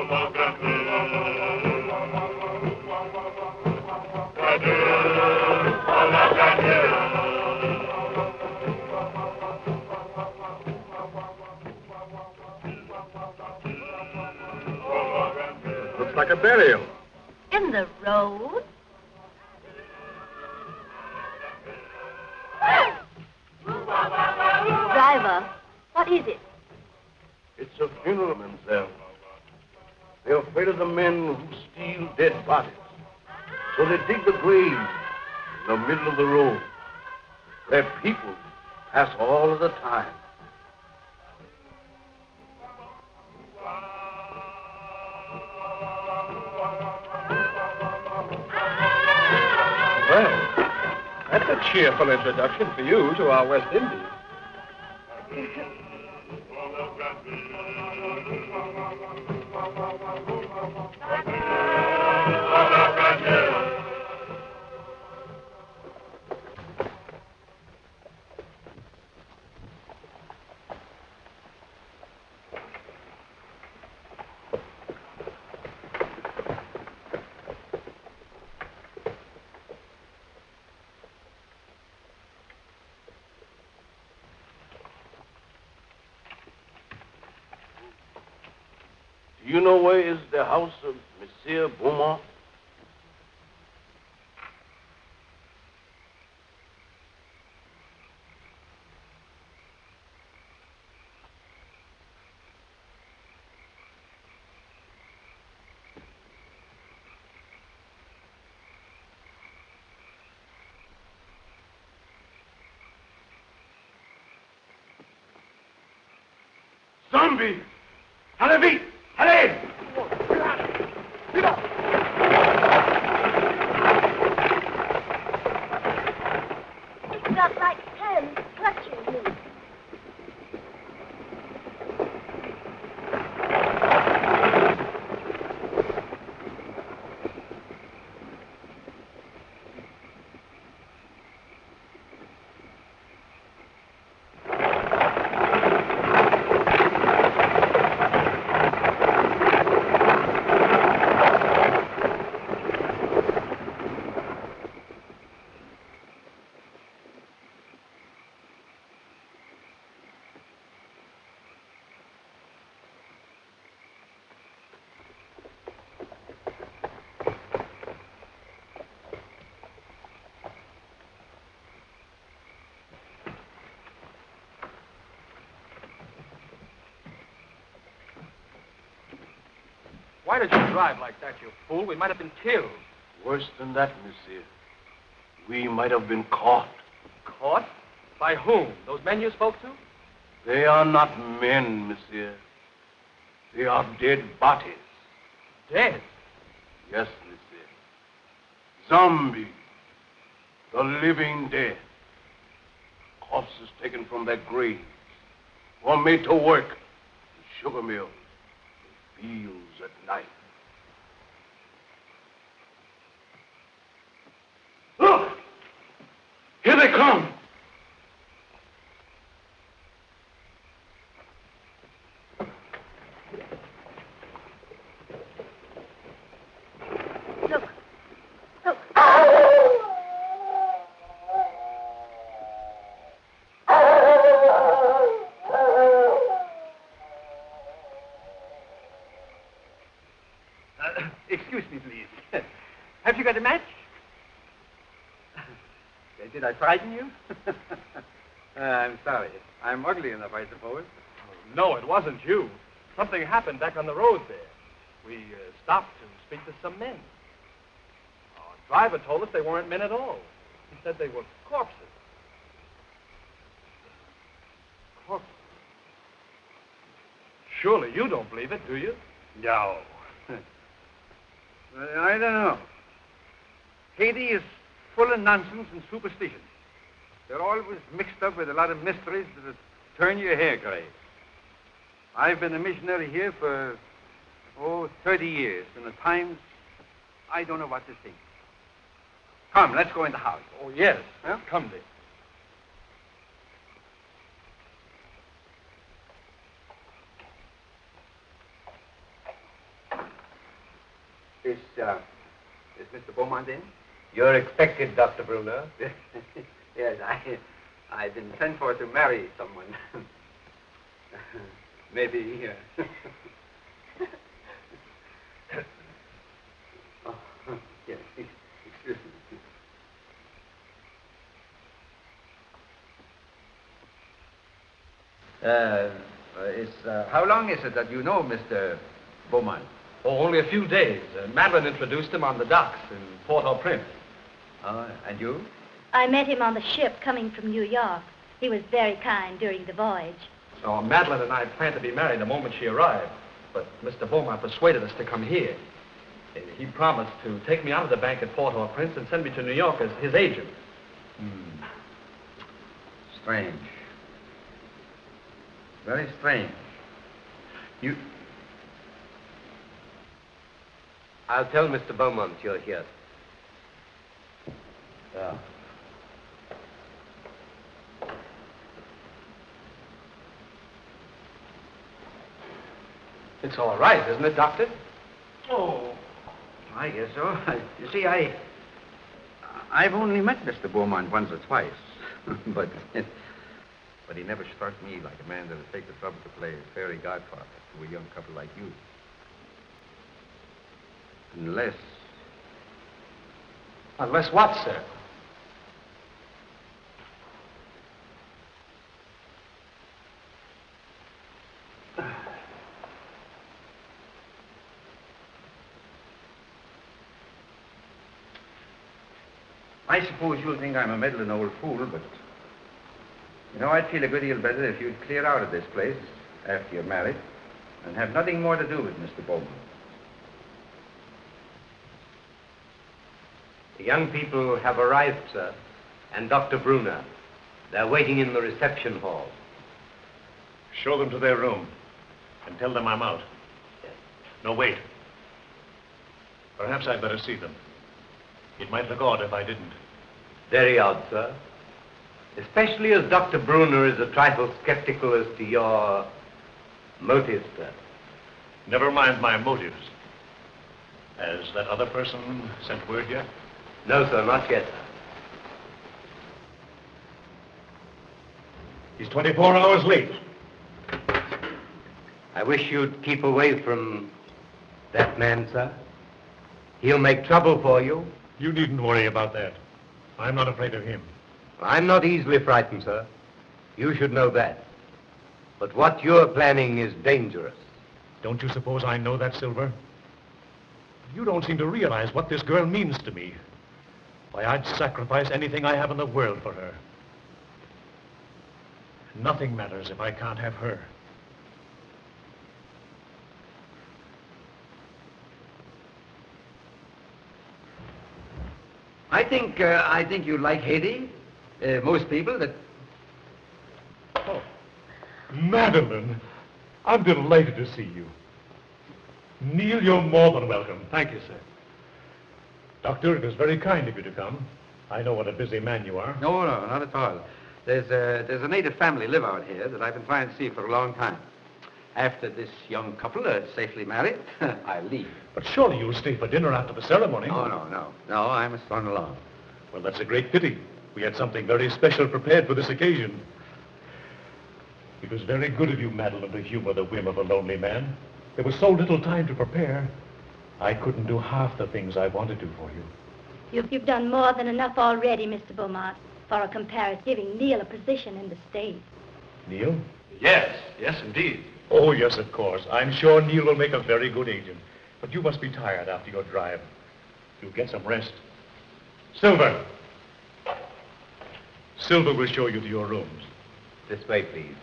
Looks like a burial. In the road? Driver, what is it? It's a funeral, mademoiselle. They're afraid of the men who steal dead bodies. So they dig the grave in the middle of the road, where people pass all of the time. Well, that's a cheerful introduction for you to our West Indies. Do you know where is the house of Monsieur Beaumont? Zombie! Allez vite! Allez! It's got like hands clutching me. Why did you drive like that, you fool? We might have been killed. Worse than that, monsieur. We might have been caught. Caught? By whom? Those men you spoke to? They are not men, monsieur. They are dead bodies. Dead? Yes, monsieur. Zombies. The living dead. Corpses taken from their graves. Or made to work in sugar mills, fields at night. Look! Here they come! Look. Look. Excuse me, please. Have you got a match? Did I frighten you? I'm sorry. I'm ugly enough, I suppose. No, it wasn't you. Something happened back on the road there. We stopped to speak to some men. Our driver told us they weren't men at all. He said they were corpses. Corpses? Surely you don't believe it, do you? No. I don't know. Haiti is full of nonsense and superstition. They're always mixed up with a lot of mysteries that turn your hair gray. I've been a missionary here for, 30 years, and at times I don't know what to think. Come, let's go in the house. Oh, yes. Huh? Come, Dick. Is Mr. Beaumont in? You're expected, Dr. Bruner. Yes, I've been sent for to marry someone. Maybe. Oh, yes. Excuse me. How long is it that you know Mr. Beaumont? Oh, only a few days. Madeline introduced him on the docks in Port-au-Prince. And you? I met him on the ship coming from New York. He was very kind during the voyage. So Madeline and I planned to be married the moment she arrived. But Mr. Beaumont persuaded us to come here. He promised to take me out of the bank at Port-au-Prince and send me to New York as his agent. Strange. Very strange. I'll tell Mr. Beaumont you're here. Yeah. It's all right, isn't it, Doctor? Oh, I guess so. You see, I've only met Mr. Beaumont once or twice, but he never struck me like a man that would take the trouble to play fairy godfather to a young couple like you. Unless... Unless what, sir? I suppose you'll think I'm a meddling old fool, but... You know, I'd feel a good deal better if you'd clear out of this place after you're married and have nothing more to do with Mr. Beaumont. The young people have arrived, sir, and Dr. Bruner. They're waiting in the reception hall. Show them to their room and tell them I'm out. Yes. No, wait. Perhaps I'd better see them. It might look odd if I didn't. Very odd, sir. Especially as Dr. Bruner is a trifle skeptical as to your motives, sir. Never mind my motives. Has that other person sent word yet? No, sir, not yet, sir. He's 24 hours late. I wish you'd keep away from that man, sir. He'll make trouble for you. You needn't worry about that. I'm not afraid of him. I'm not easily frightened, sir. You should know that. But what you're planning is dangerous. Don't you suppose I know that, Silver? You don't seem to realize what this girl means to me. Why, I'd sacrifice anything I have in the world for her. Nothing matters if I can't have her. I think you like Haiti. Most people that... Oh, Madeline, I'm delighted to see you. Neil, you're more than welcome. Thank you, sir. Doctor, it is very kind of you to come. I know what a busy man you are. No, not at all. There's a native family live out here that I've been trying to see for a long time. After this young couple are safely married, I'll leave. But surely you'll stay for dinner after the ceremony. No, I must run along. Well, that's a great pity. We had something very special prepared for this occasion. It was very good of you, Madeline, to humor the whim of a lonely man. There was so little time to prepare. I couldn't do half the things I wanted to for you. You've done more than enough already, Mr. Beaumont, for a comparative, giving Neil a position in the state. Neil? Yes, indeed. Oh, yes, of course. I'm sure Neil will make a very good agent. But you must be tired after your drive. You'll get some rest. Silver! Silver will show you to your rooms. This way, please.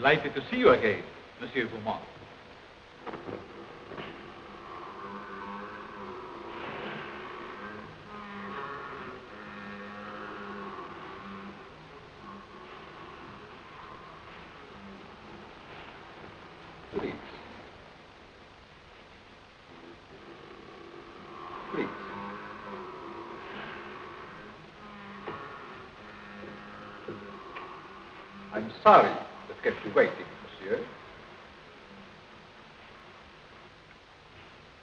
Delighted to see you again, Monsieur Beaumont. Please. Please. I'm sorry that kept you waiting, monsieur.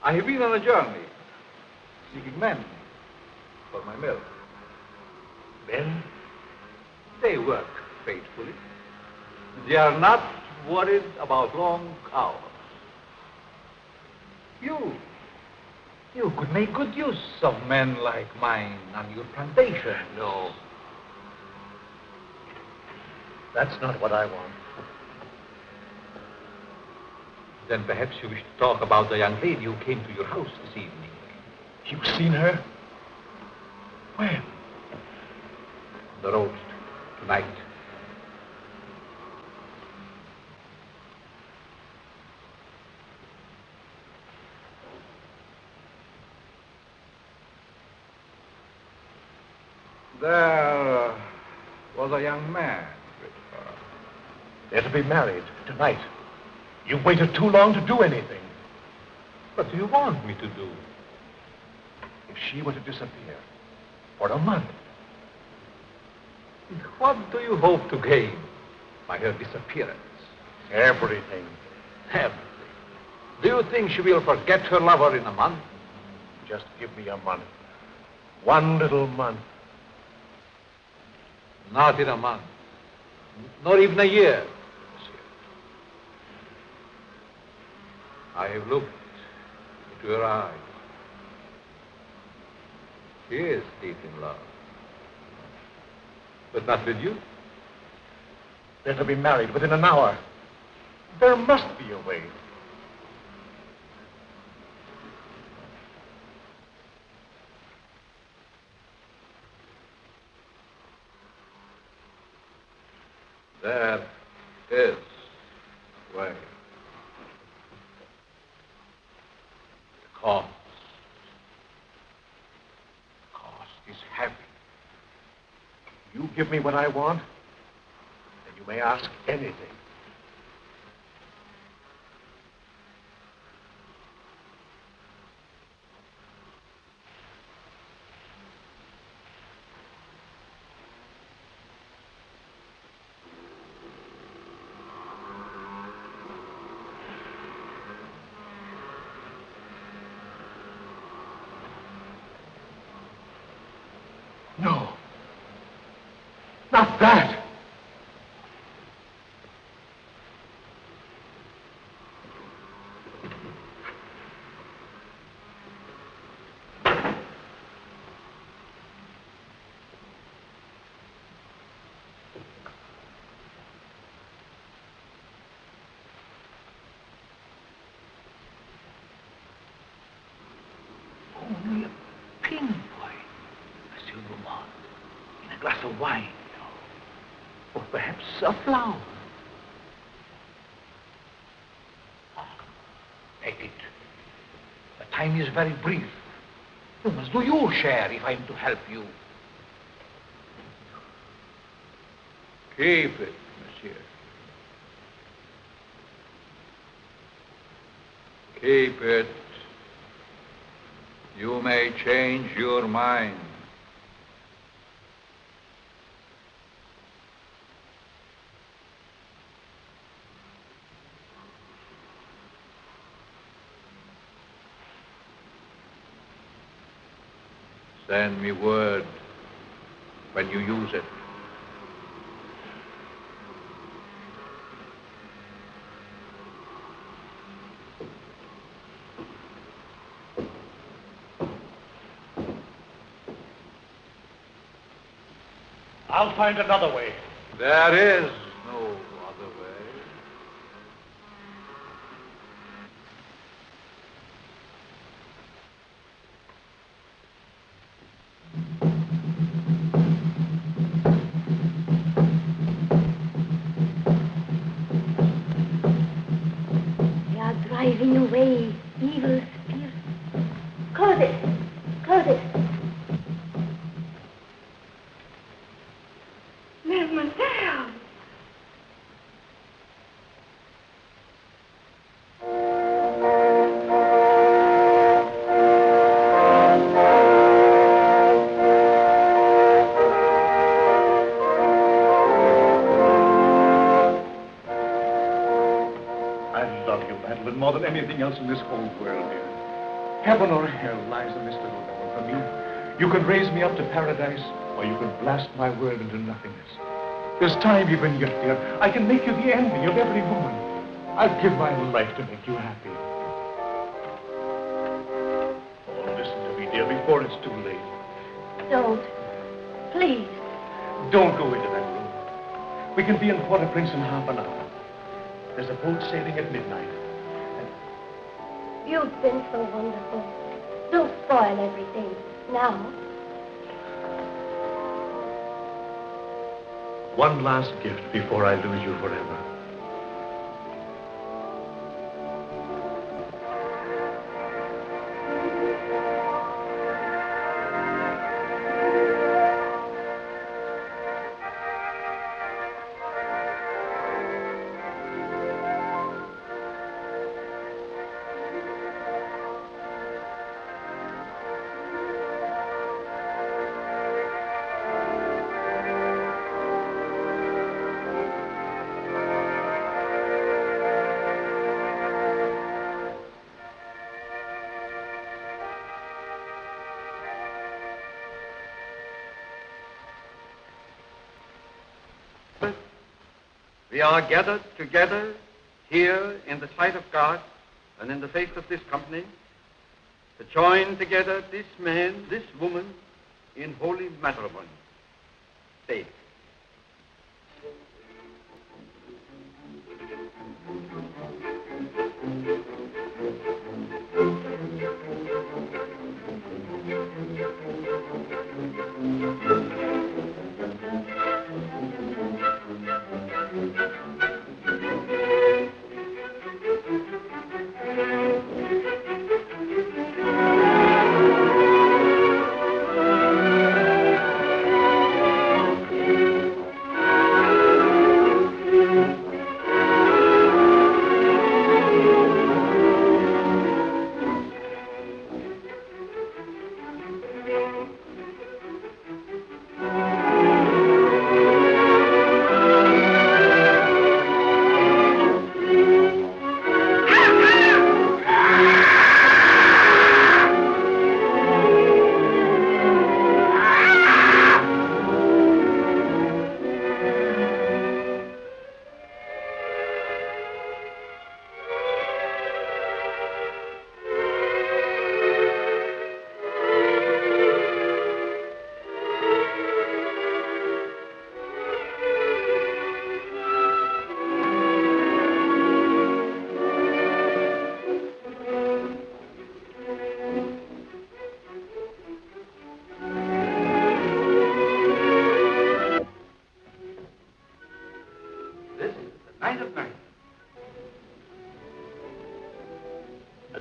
I have been on a journey, seeking men for my mill. Men? They work faithfully. They are not worried about long hours. You could make good use of men like mine on your plantation. No. That's not what I want. Then perhaps you wish to talk about the young lady who came to your house this evening. You've seen her? When? On the road tonight. There was a young man with her. They're to be married tonight. You've waited too long to do anything. What do you want me to do? If she were to disappear for a month, What do you hope to gain by her disappearance? everything. Everything. Do you think she will forget her lover in a month? Just give me a month. One little month. Not in a month. Not even a year, monsieur. I have looked into your eyes. She is deep in love. But not with you. They're to be married within an hour. There must be a way. There is a way. The cost is heavy. You give me what I want, and you may ask anything. No. Not that. Only a pinpoint, Monsieur Beaumont, in a glass of wine, or perhaps a flower. Take it. The time is very brief. You must do your share if I am to help you. Keep it, monsieur. Keep it. You may change your mind. Send me word when you use it. I'll find another way. There is no other way. anything else in this whole world, dear. Heaven or hell lies in this little woman for me. You can raise me up to paradise, or you can blast my world into nothingness. There's time even yet, dear. I can make you the envy of every woman. I'd give my life to make you happy. Oh, listen to me, dear, before it's too late. Don't. Please. Don't go into that room. We can be in Port-au-Prince in half an hour. There's a boat sailing at midnight. You've been so wonderful. Don't spoil everything now. One last gift before I lose you forever. We are gathered together here in the sight of God and in the face of this company to join together this man, this woman in holy matrimony. Faith.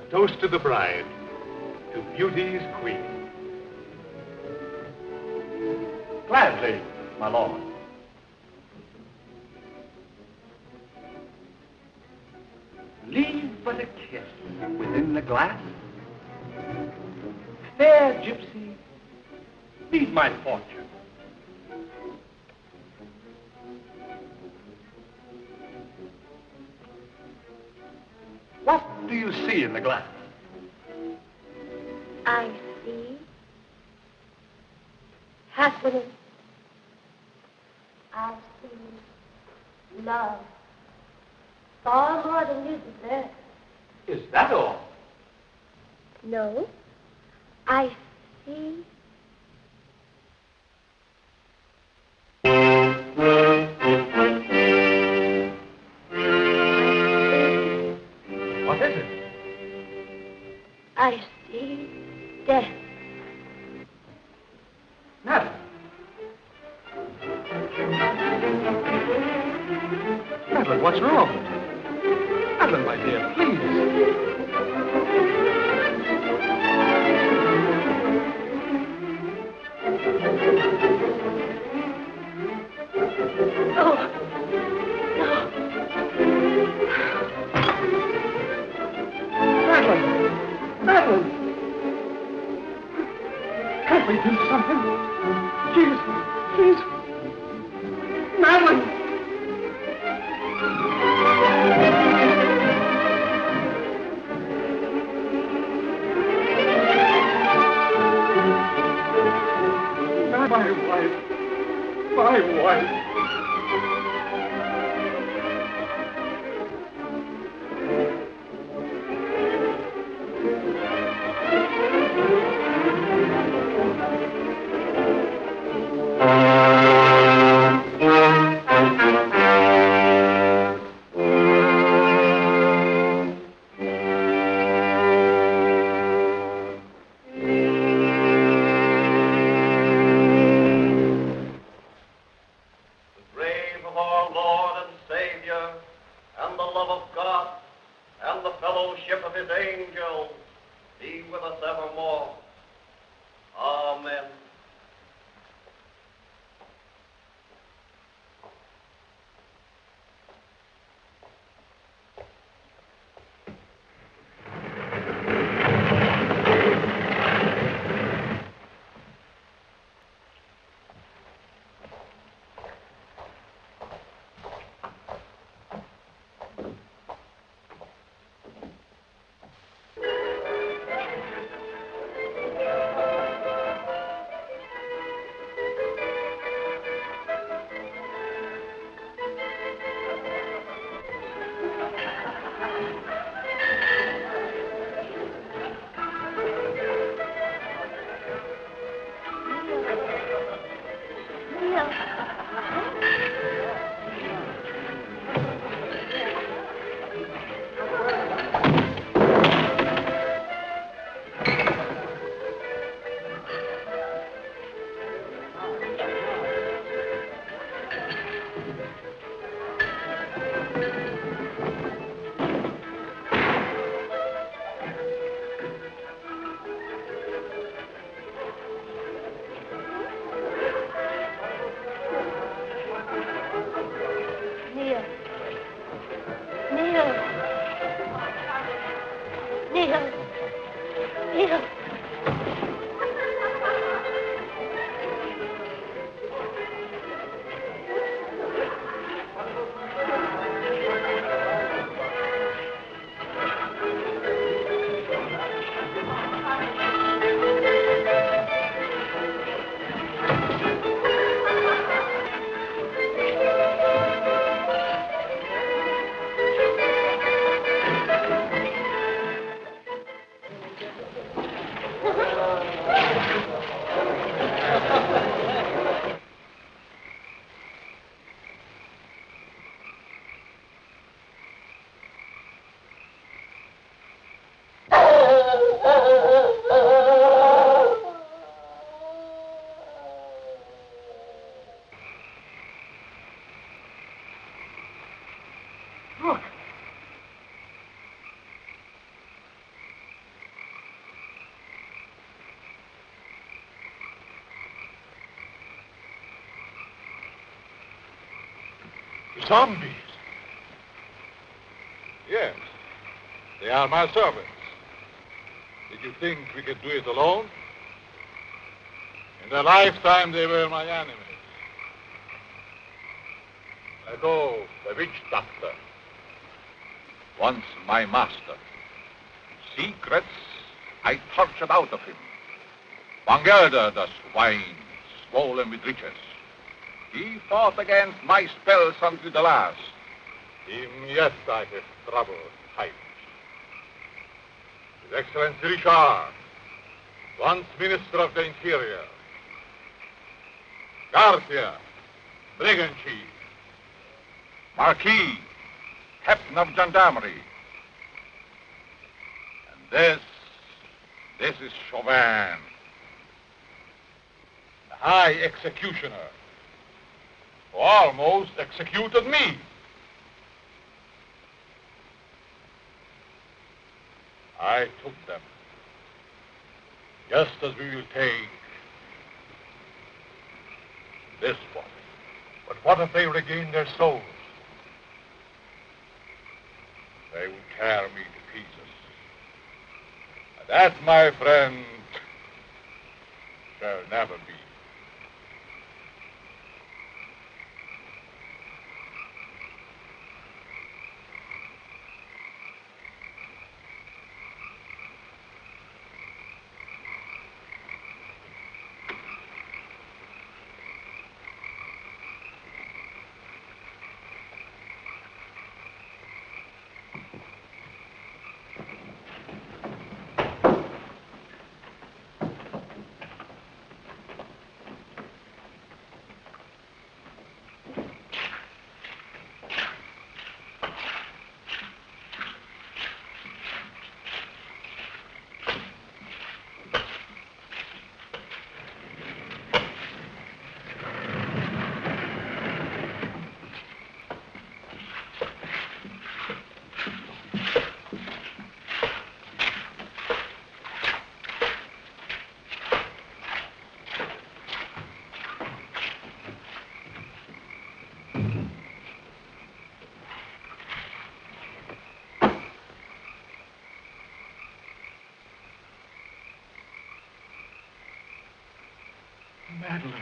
Toast to the bride, to beauty's queen. Gladly, my lord. Leave but a kiss within the glass. Fair gypsy, lead my fortune. What do you see in the glass? I see happiness. I see love. Far more than you deserve. Is that all? No. I see What is it? I see death. Madeline. Madeline, what's wrong? Madeline, my dear, please. Oh, no. Madeline! Can't we do something? Please. Madeline! wife. My wife. Zombies. Yes, they are my servants. Did you think we could do it alone? In their lifetime, they were my enemies. Ago, the witch doctor. Once my master. Secrets I tortured out of him. Bangerda, the swine, swollen with riches. He fought against my spells until the last. Him yet I have troubled times. His Excellency Richard, once Minister of the Interior. Garcia, brigand chief. Marquis, captain of gendarmerie. And this is Chauvin, the high executioner, who almost executed me. I took them, just as we will take this body. But what if they regain their souls? They would tear me to pieces. And that, my friend, shall never be. Madeline.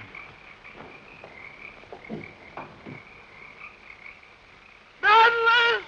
Madeline!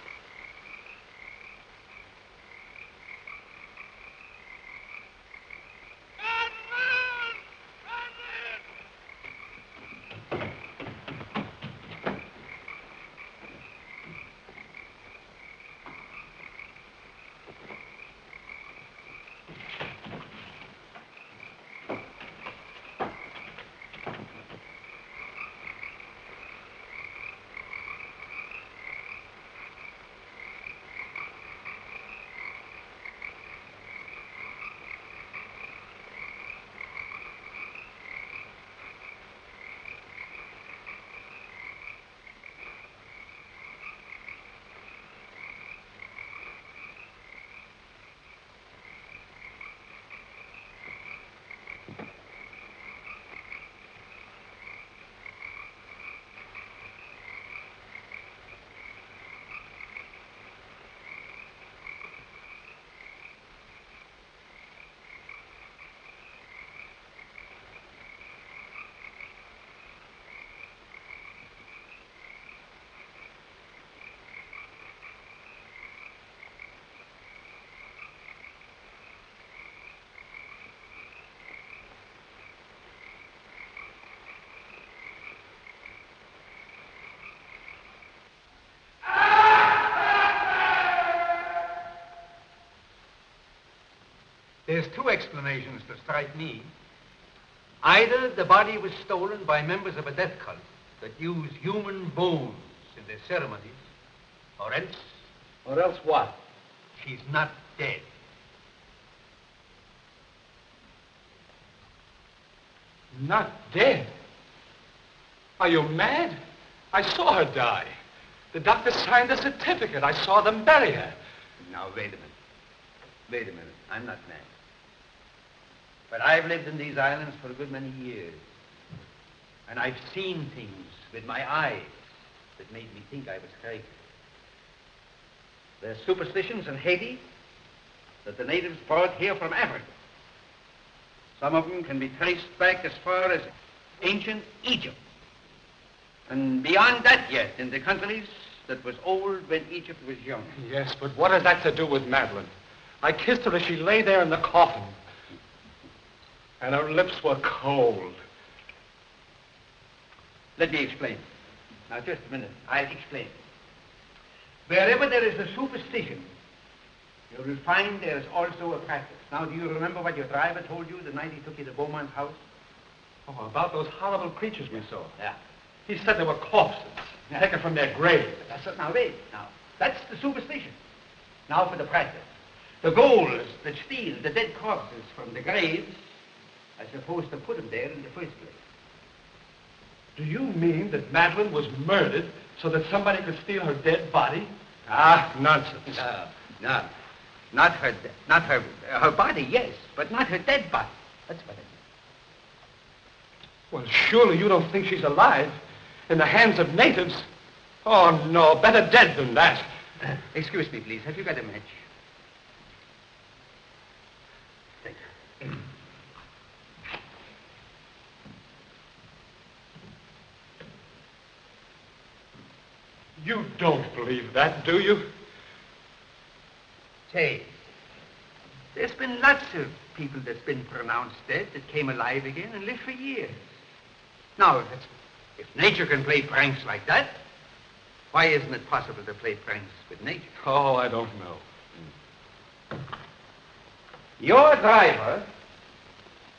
There's two explanations that strike me. Either the body was stolen by members of a death cult that use human bones in their ceremonies, or else... Or else what? She's not dead. Not dead? Are you mad? I saw her die. The doctor signed a certificate. I saw them bury her. Now, wait a minute. Wait a minute. I'm not mad. But I've lived in these islands for a good many years. And I've seen things with my eyes that made me think I was crazy. There's superstitions in Haiti that the natives brought here from Africa. Some of them can be traced back as far as ancient Egypt. And beyond that yet, in the countries that was old when Egypt was young. Yes, but what has that to do with Madeline? I kissed her as she lay there in the coffin. And her lips were cold. Let me explain. Now, just a minute. I'll explain. Wherever there is a superstition, you will find there is also a practice. Now, do you remember what your driver told you the night he took you to Beaumont's house? Oh, about those horrible creatures we saw. Yeah. He said they were corpses, taken from their grave. That's it. Now, wait. Now, that's the superstition. Now for the practice. The ghouls that steal the dead corpses from the graves are supposed to put them there in the first place. Do you mean that Madeline was murdered so that somebody could steal her dead body? Ah, nonsense. No. Not her body, yes, but not her dead body. That's what I mean. Well, surely you don't think she's alive in the hands of natives? Oh, no, better dead than that. Excuse me, please. Have you got a match? Thanks. You don't believe that, do you? Say, there's been lots of people that's been pronounced dead that came alive again and lived for years. Now, if nature can play pranks like that, why isn't it possible to play pranks with nature? Oh, I don't know. Your driver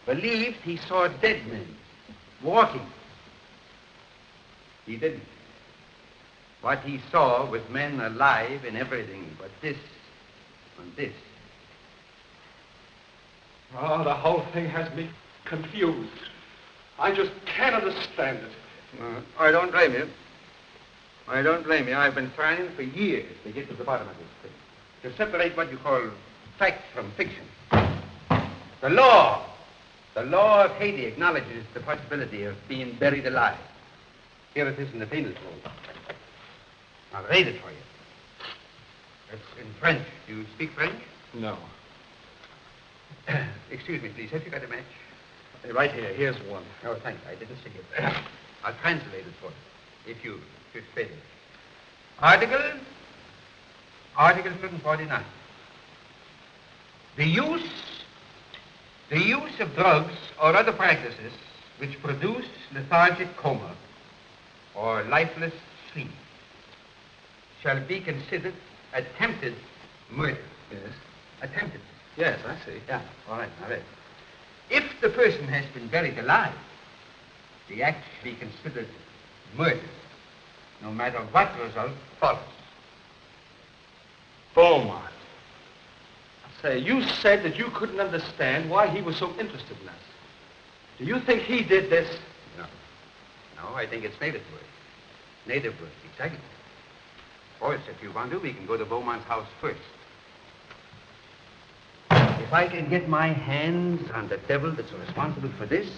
believed he saw dead men walking. He didn't. What he saw was men alive and everything but this and this. Oh, the whole thing has me confused. I just can't understand it. I don't blame you. I don't blame you. I've been trying for years to get to the bottom of this thing. To separate what you call fact from fiction. The law of Haiti acknowledges the possibility of being buried alive. Here it is in the penal code. I'll read it for you. It's in French. Do you speak French? No. Excuse me, please. Have you got a match? Right here. Here's one. Oh, thanks. I didn't see it. I'll translate it for you, if you fit it. Article 149. The use of drugs or other practices which produce lethargic coma or lifeless sleep shall be considered attempted murder. Yes. Attempted. Yes, I see. Yeah, all right. If the person has been buried alive, the act shall be considered murder, no matter what result follows. Beaumont. Say, you said that you couldn't understand why he was so interested in us. Do you think he did this? No, I think it's native work. Native work, exactly. Of course, if you want to, we can go to Beaumont's house first. If I can get my hands on the devil that's responsible for this,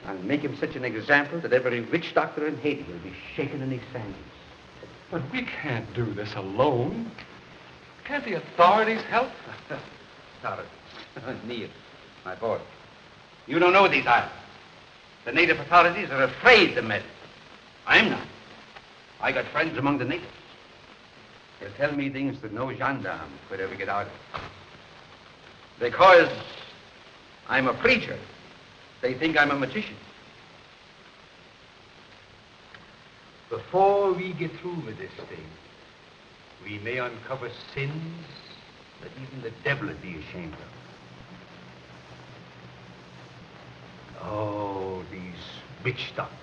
I'll make him such an example that every witch doctor in Haiti will be shaken in his sandals. But we can't do this alone. Can't the authorities help? Authorities? Neil, my boy, you don't know these islands. The native authorities are afraid to meddle. I'm not. I got friends among the natives. They'll tell me things that no gendarme could ever get out of. Because I'm a preacher, they think I'm a magician. Before we get through with this thing, we may uncover sins that even the devil would be ashamed of. Oh, these witch doctors.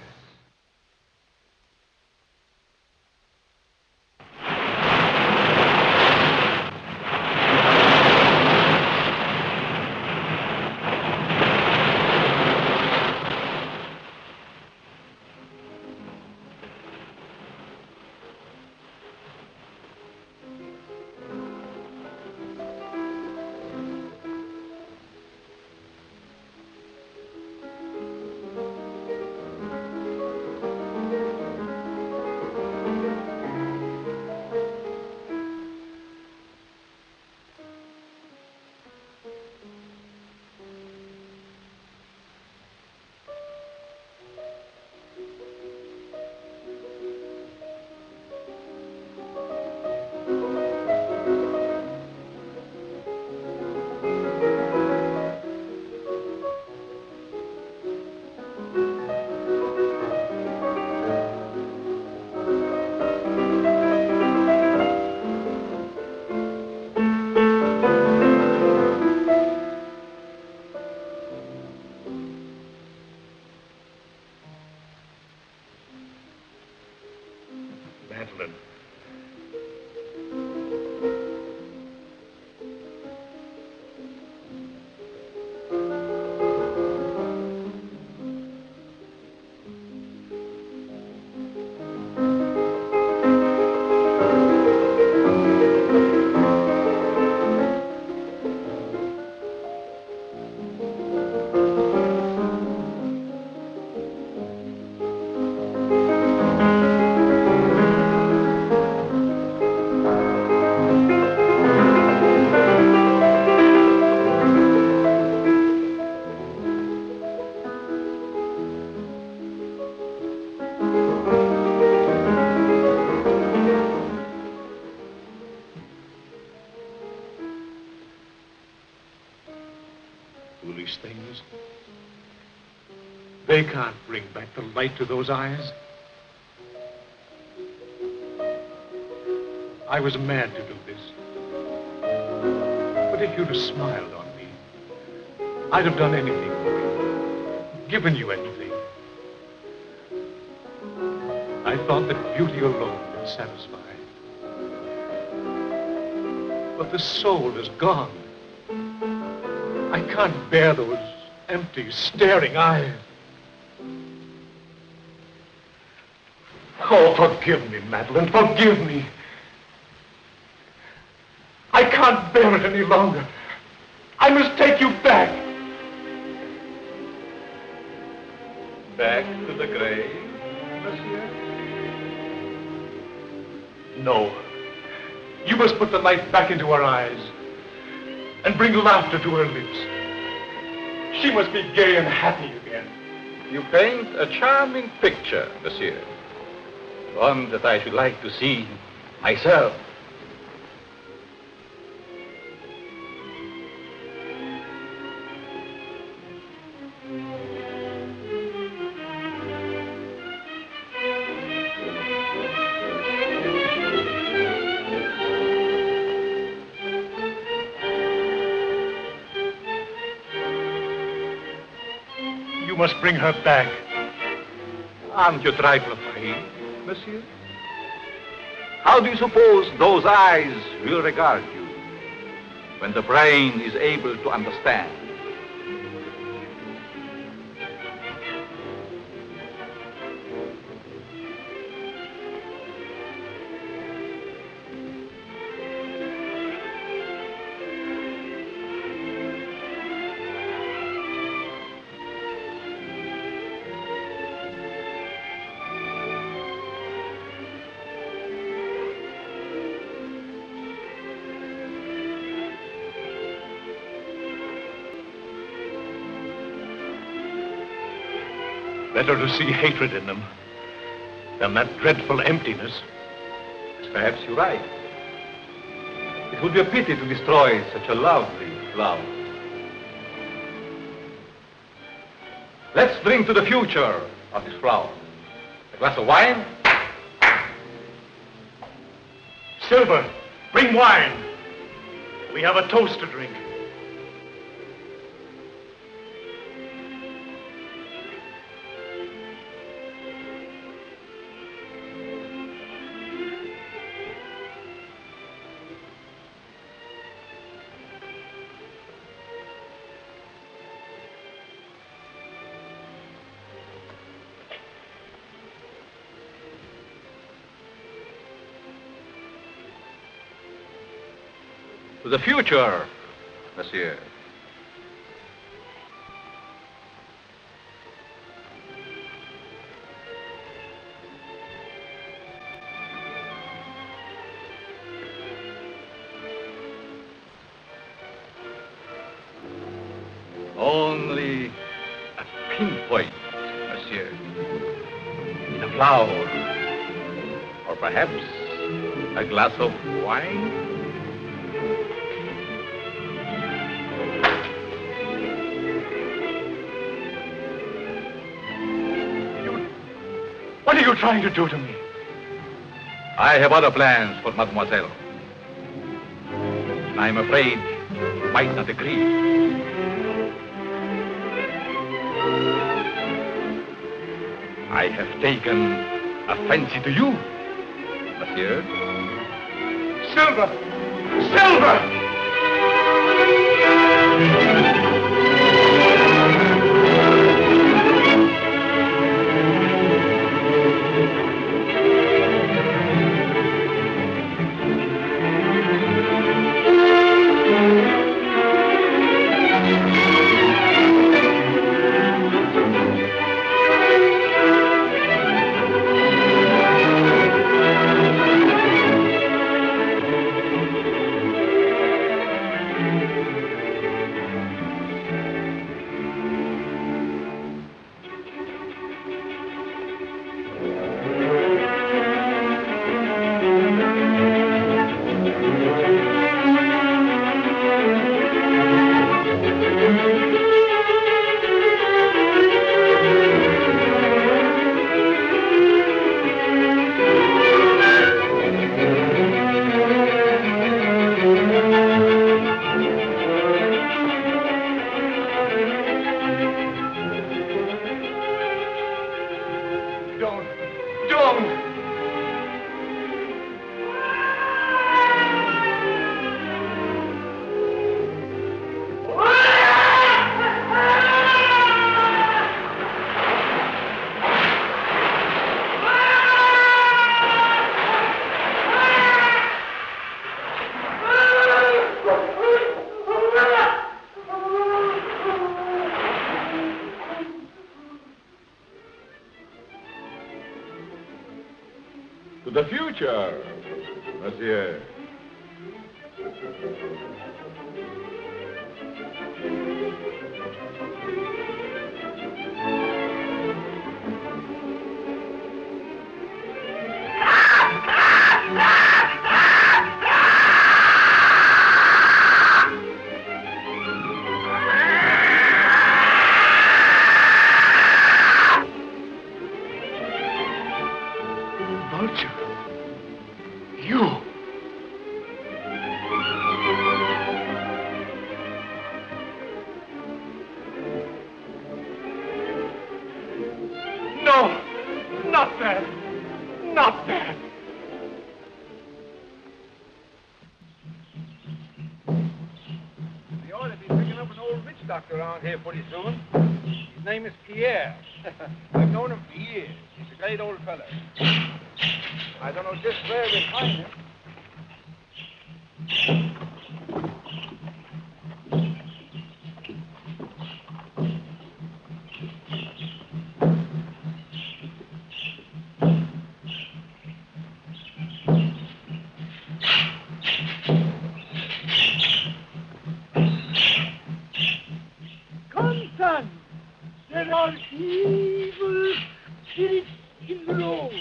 Madeline. Foolish things. They can't bring back the light to those eyes. I was mad to do this. But if you'd have smiled on me, I'd have done anything for you, given you anything. I thought that beauty alone would satisfy. But the soul is gone. I can't bear those empty, staring eyes. Oh, forgive me, Madeline, forgive me. I can't bear it any longer. I must take you back. Back to the grave, monsieur? No. You must put the light back into her eyes and bring laughter to her lips. She must be gay and happy again. You paint a charming picture, monsieur. One that I should like to see myself. You must bring her back. Aren't you a trifle afraid, monsieur? How do you suppose those eyes will regard you when the brain is able to understand? Better to see hatred in them than that dreadful emptiness. Perhaps you're right. It would be a pity to destroy such a lovely flower. Let's drink to the future of this flower. A glass of wine? Silver, bring wine. We have a toast to drink. To the future, monsieur. Only a pinpoint, monsieur, in a flower, or perhaps a glass of wine. What are you trying to do to me? I have other plans for mademoiselle. I'm afraid you might not agree. I have taken a fancy to you, monsieur. Silver! Silver! To the future, monsieur. Vulture. You. No! Not that! Not that! We ought to be picking up an old witch doctor around here pretty soon. His name is Pierre. I've known him for years. He's a great old fellow. I don't know just where we'll find him. Come, son. There are evil spirits in the road.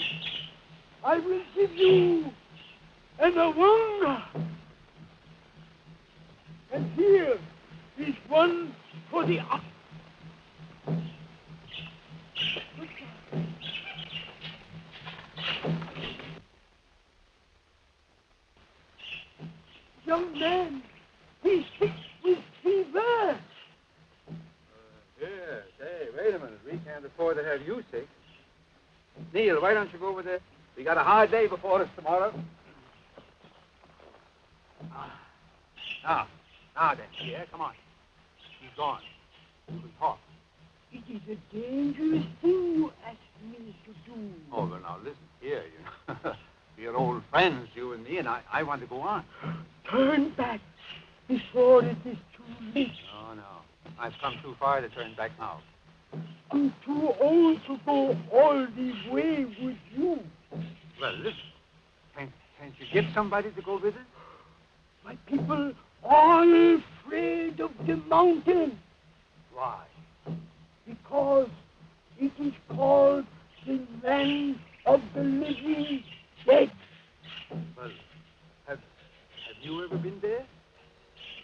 I will give you an awanga. And here is one for the ox. Young man, he's sick with fever. Yes. Hey, wait a minute. We can't afford to have you sick. Neil, why don't you go over there? We got a hard day before us tomorrow. Now then, Pierre, come on. He's gone. We can talk. It is a dangerous thing you asked me to do. Oh, well, now, listen here, you know. We're old friends, you and me, and I want to go on. Turn back before it is too late. No. I've come too far to turn back now. I'm too old to go all the way with you. Well, listen. Can't you get somebody to go with us? My people are afraid of the mountain Why? because it is called the land of the living dead. Well, have you ever been there?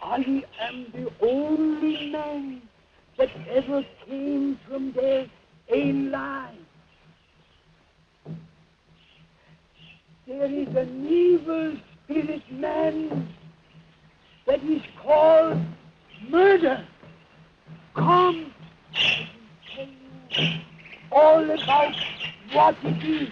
I am the only man that ever came from there alive. There is an evil spirit man that is called murder. Come, I will tell you all about what it is.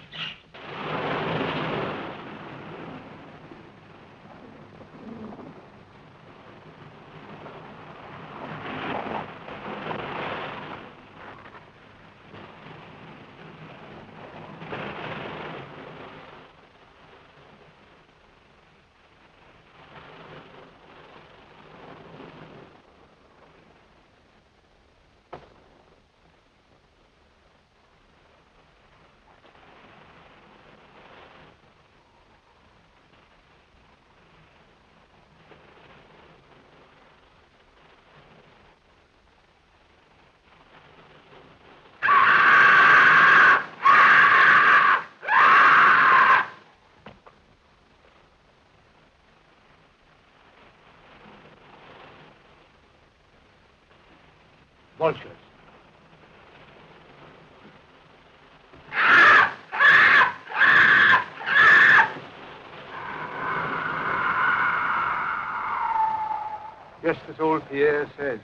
Vultures. Just as old Pierre said,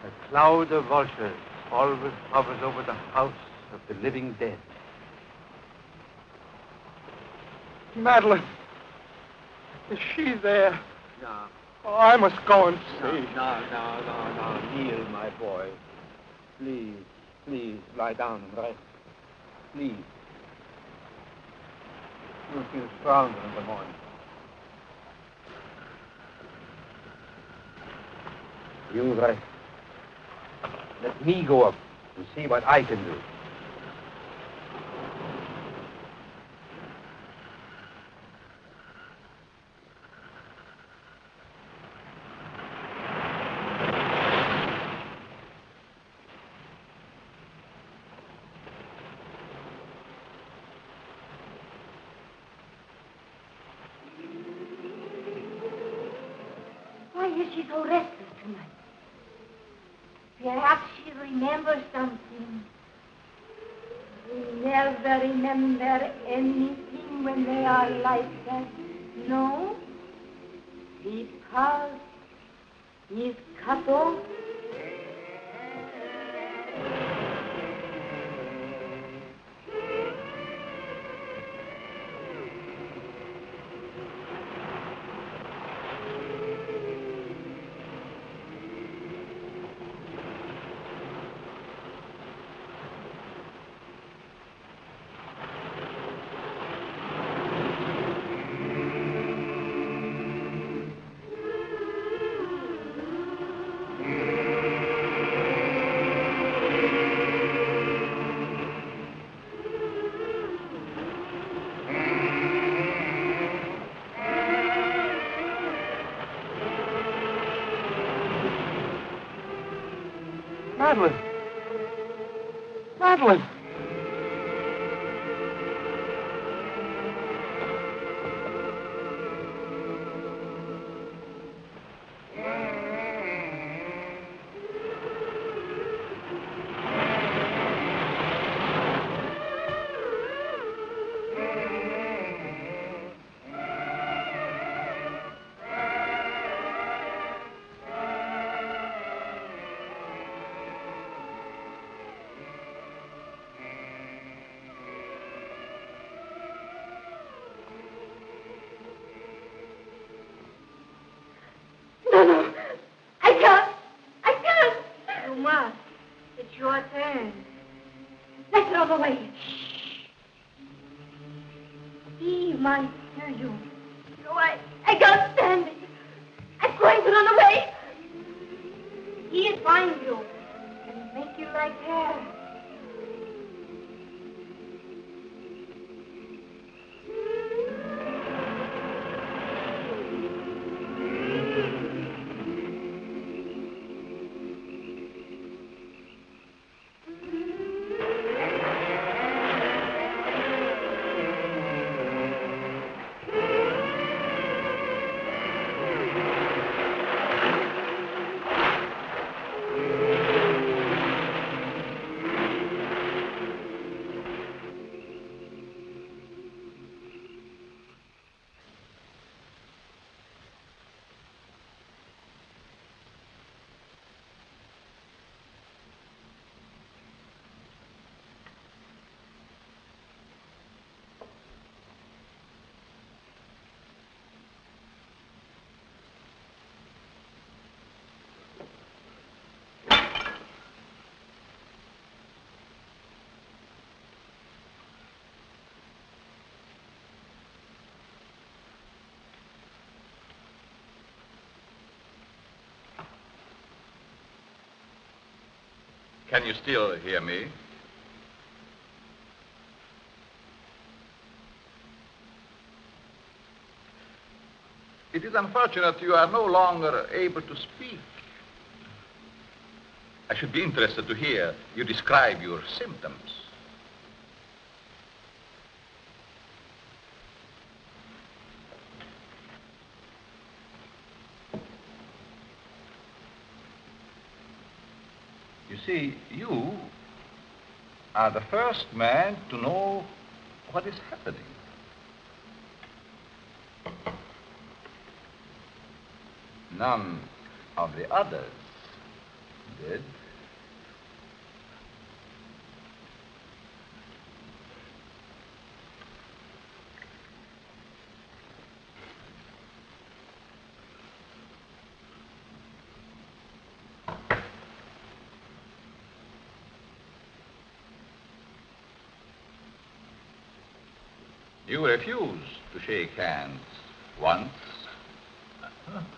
a cloud of vultures always hovers over the house of the living dead. Madeline. Is she there? No. Oh, I must go and see. No, Neil, my boy. Please, lie down and rest. Please. You'll feel stronger in the morning. You rest. Let me go up and see what I can do. is she so restless tonight? Perhaps she remembers something. They never remember anything when they are like that. No, because he's cut off. Madeline. Madeline. No, I can't. I can't. You must. It's your turn. Let's run away. He might hear you. No, I can't stand it. I'm going to run away. He'll find you and make you like her. Can you still hear me? It is unfortunate you are no longer able to speak. I should be interested to hear you describe your symptoms. You see, you are the first man to know what is happening. None of the others did. You refused to shake hands once.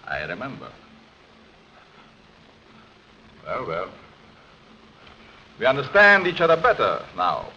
I remember. Well, well. We understand each other better now.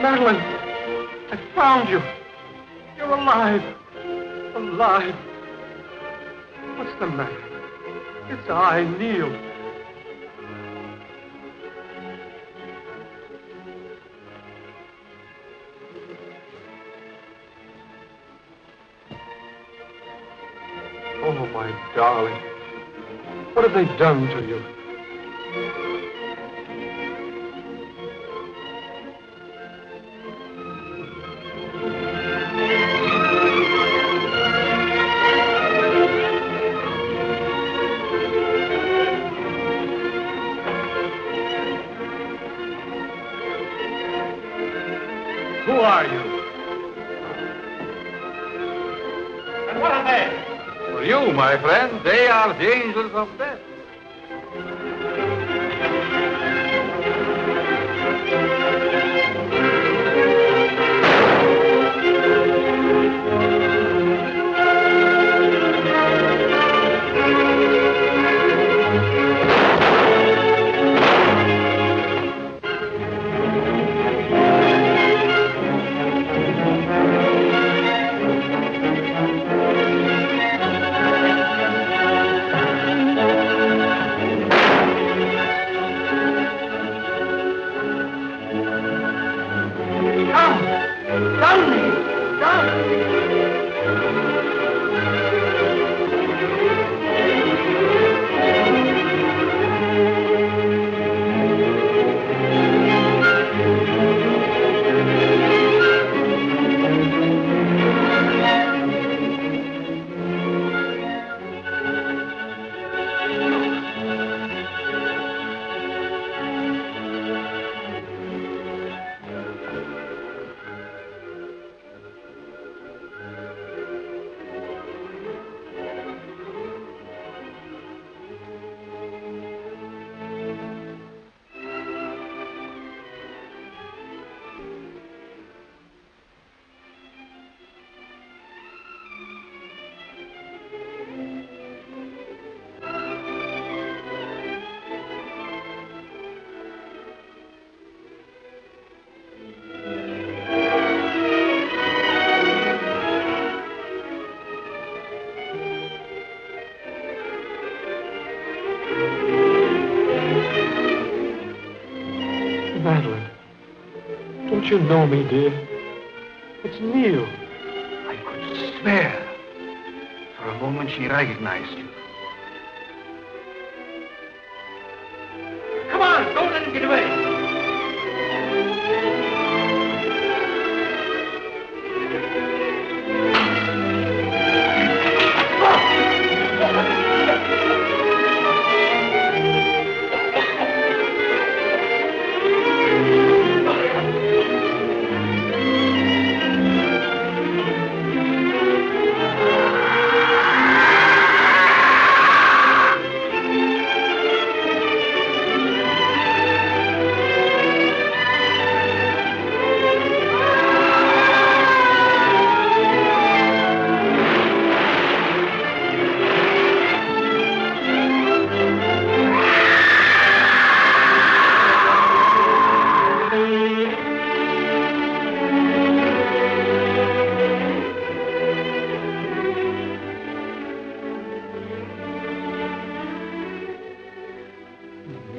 Madeline, I found you. You're alive. Alive. What's the matter? It's I, Neil. Oh, my darling. What have they done to you? Who are you? And what are they? For you, my friend, they are the angels of death. Madeline, don't you know me, dear? It's Neil. I could swear. For a moment she recognized you. Come on, don't let him get away.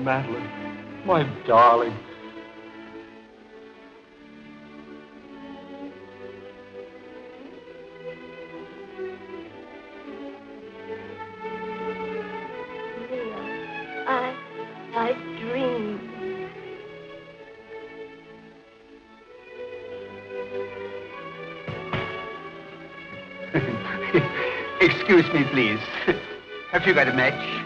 Madeline, my darling. I dreamed. Excuse me, please. Have you got a match?